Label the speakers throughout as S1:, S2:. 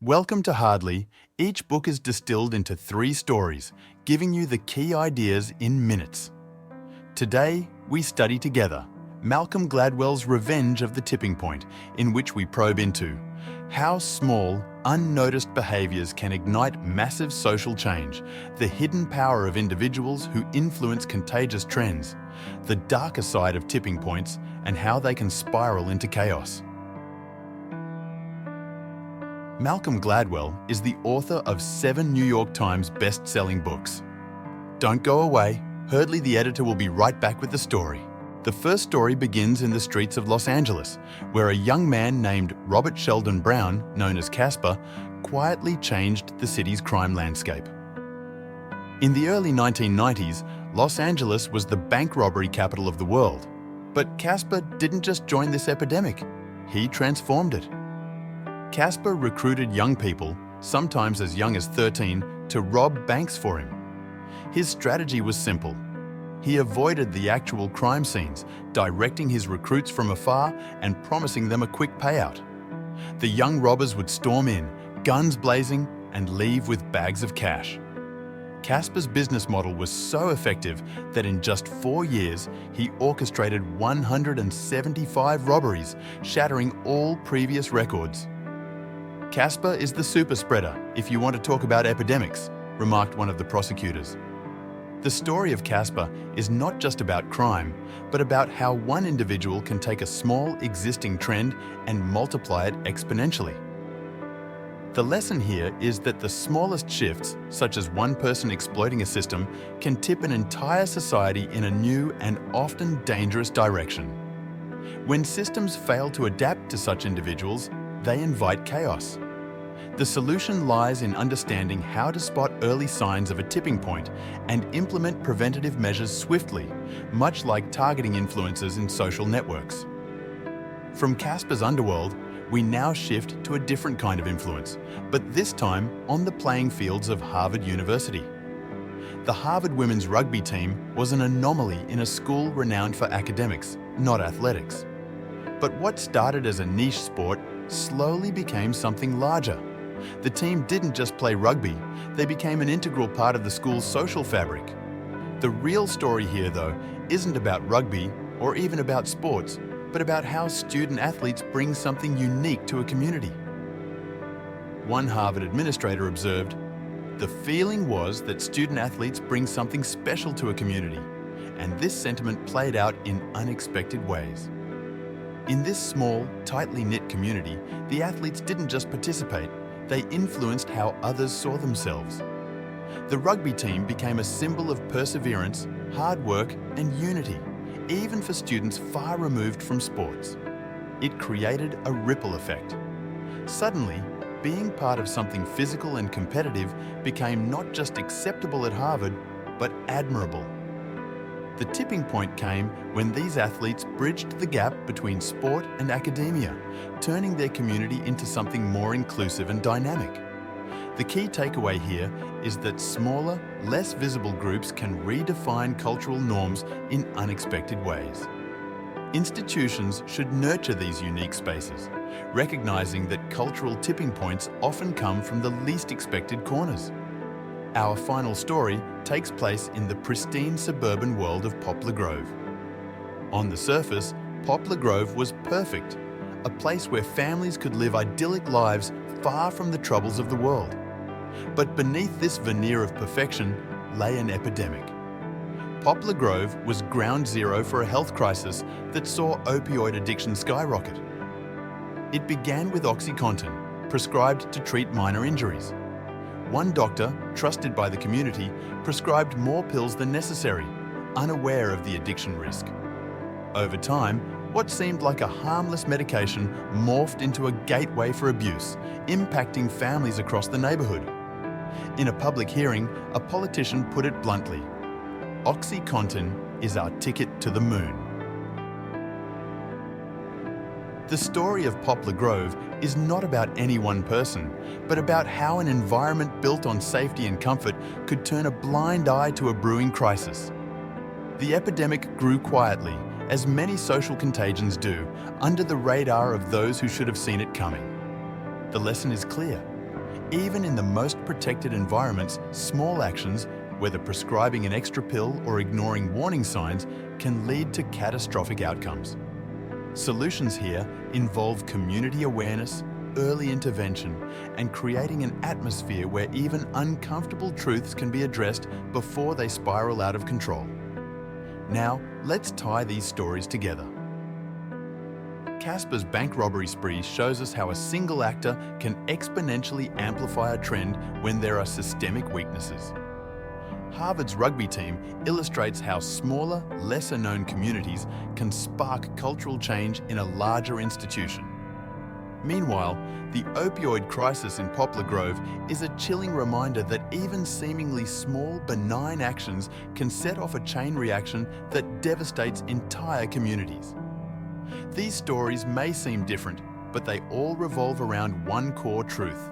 S1: Welcome to Hardly. Each book is distilled into 3 stories, giving you the key ideas in minutes. Today, we study together Malcolm Gladwell's Revenge of the Tipping Point, in which we probe into how small, unnoticed behaviours can ignite massive social change, the hidden power of individuals who influence contagious trends, the darker side of tipping points, and how they can spiral into chaos. Malcolm Gladwell is the author of 7 New York Times best-selling books. Don't go away. Hurdley, the editor, will be right back with the story. The first story begins in the streets of Los Angeles, where a young man named Robert Sheldon Brown, known as Casper, quietly changed the city's crime landscape. In the early 1990s, Los Angeles was the bank robbery capital of the world. But Casper didn't just join this epidemic, he transformed it. Casper recruited young people, sometimes as young as 13, to rob banks for him. His strategy was simple. He avoided the actual crime scenes, directing his recruits from afar and promising them a quick payout. The young robbers would storm in, guns blazing, and leave with bags of cash. Casper's business model was so effective that in just 4 years, he orchestrated 175 robberies, shattering all previous records. Casper is the superspreader, if you want to talk about epidemics, remarked one of the prosecutors. The story of Casper is not just about crime, but about how one individual can take a small existing trend and multiply it exponentially. The lesson here is that the smallest shifts, such as one person exploiting a system, can tip an entire society in a new and often dangerous direction. When systems fail to adapt to such individuals, they invite chaos. The solution lies in understanding how to spot early signs of a tipping point and implement preventative measures swiftly, much like targeting influencers in social networks. From Casper's underworld, we now shift to a different kind of influence, but this time on the playing fields of Harvard University. The Harvard women's rugby team was an anomaly in a school renowned for academics, not athletics. But what started as a niche sport slowly became something larger. The team didn't just play rugby, they became an integral part of the school's social fabric. The real story here, though, isn't about rugby or even about sports, but about how student athletes bring something unique to a community. One Harvard administrator observed, "The feeling was that student athletes bring something special to a community, and this sentiment played out in unexpected ways." In this small, tightly knit community, the athletes didn't just participate, they influenced how others saw themselves. The rugby team became a symbol of perseverance, hard work, and unity, even for students far removed from sports. It created a ripple effect. Suddenly, being part of something physical and competitive became not just acceptable at Harvard, but admirable. The tipping point came when these athletes bridged the gap between sport and academia, turning their community into something more inclusive and dynamic. The key takeaway here is that smaller, less visible groups can redefine cultural norms in unexpected ways. Institutions should nurture these unique spaces, recognizing that cultural tipping points often come from the least expected corners. Our final story takes place in the pristine suburban world of Poplar Grove. On the surface, Poplar Grove was perfect, a place where families could live idyllic lives far from the troubles of the world. But beneath this veneer of perfection lay an epidemic. Poplar Grove was ground zero for a health crisis that saw opioid addiction skyrocket. It began with OxyContin, prescribed to treat minor injuries. One doctor, trusted by the community, prescribed more pills than necessary, unaware of the addiction risk. Over time, what seemed like a harmless medication morphed into a gateway for abuse, impacting families across the neighborhood. In a public hearing, a politician put it bluntly, "OxyContin is our ticket to the moon." The story of Poplar Grove is not about any one person, but about how an environment built on safety and comfort could turn a blind eye to a brewing crisis. The epidemic grew quietly, as many social contagions do, under the radar of those who should have seen it coming. The lesson is clear. Even in the most protected environments, small actions, whether prescribing an extra pill or ignoring warning signs, can lead to catastrophic outcomes. Solutions here involve community awareness, early intervention, and creating an atmosphere where even uncomfortable truths can be addressed before they spiral out of control. Now, let's tie these stories together. Casper's bank robbery spree shows us how a single actor can exponentially amplify a trend when there are systemic weaknesses. Harvard's rugby team illustrates how smaller, lesser-known communities can spark cultural change in a larger institution. Meanwhile, the opioid crisis in Poplar Grove is a chilling reminder that even seemingly small, benign actions can set off a chain reaction that devastates entire communities. These stories may seem different, but they all revolve around one core truth.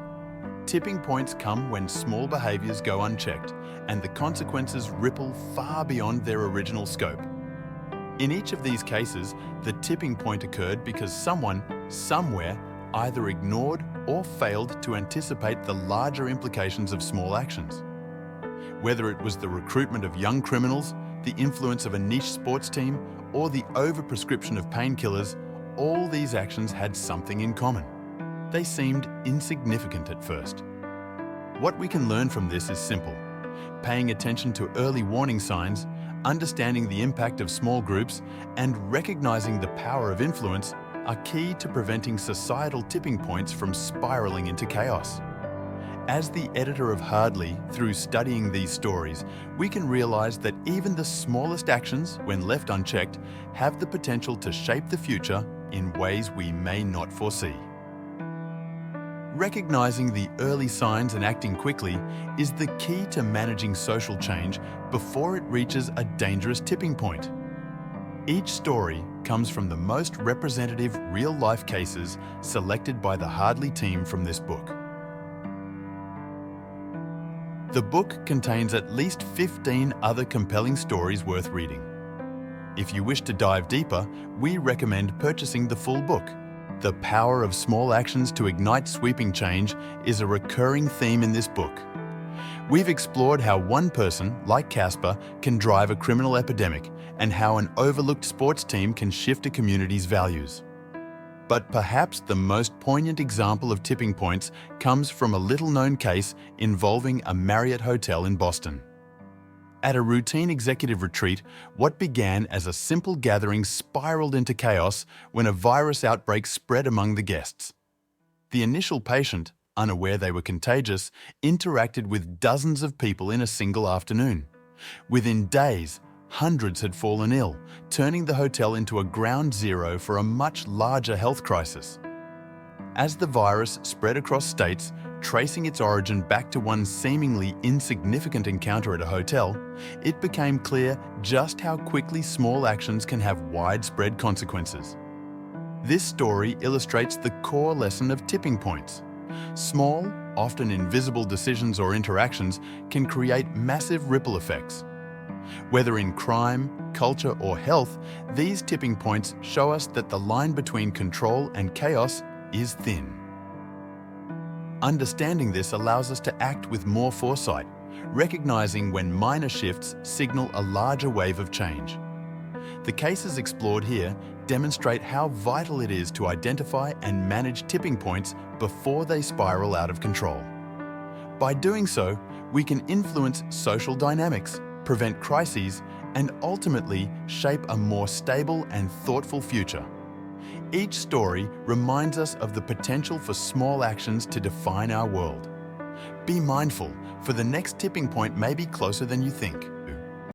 S1: Tipping points come when small behaviours go unchecked, and the consequences ripple far beyond their original scope. In each of these cases, the tipping point occurred because someone, somewhere, either ignored or failed to anticipate the larger implications of small actions. Whether it was the recruitment of young criminals, the influence of a niche sports team, or the overprescription of painkillers, all these actions had something in common. They seemed insignificant at first. What we can learn from this is simple. Paying attention to early warning signs, understanding the impact of small groups, and recognizing the power of influence are key to preventing societal tipping points from spiraling into chaos. As the editor of Hardly, through studying these stories, we can realize that even the smallest actions, when left unchecked, have the potential to shape the future in ways we may not foresee. Recognizing the early signs and acting quickly is the key to managing social change before it reaches a dangerous tipping point. Each story comes from the most representative real-life cases selected by the Hardly team from this book. The book contains at least 15 other compelling stories worth reading. If you wish to dive deeper, we recommend purchasing the full book. The power of small actions to ignite sweeping change is a recurring theme in this book. We've explored how one person, like Casper, can drive a criminal epidemic and how an overlooked sports team can shift a community's values. But perhaps the most poignant example of tipping points comes from a little-known case involving a Marriott hotel in Boston. At a routine executive retreat, what began as a simple gathering spiraled into chaos when a virus outbreak spread among the guests. The initial patient, unaware they were contagious, interacted with dozens of people in a single afternoon. Within days, hundreds had fallen ill, turning the hotel into a ground zero for a much larger health crisis. As the virus spread across states, tracing its origin back to one seemingly insignificant encounter at a hotel, it became clear just how quickly small actions can have widespread consequences. This story illustrates the core lesson of tipping points. Small, often invisible decisions or interactions can create massive ripple effects. Whether in crime, culture, or health, these tipping points show us that the line between control and chaos is thin. Understanding this allows us to act with more foresight, recognizing when minor shifts signal a larger wave of change. The cases explored here demonstrate how vital it is to identify and manage tipping points before they spiral out of control. By doing so, we can influence social dynamics, prevent crises, and ultimately shape a more stable and thoughtful future. Each story reminds us of the potential for small actions to define our world. Be mindful, for the next tipping point may be closer than you think.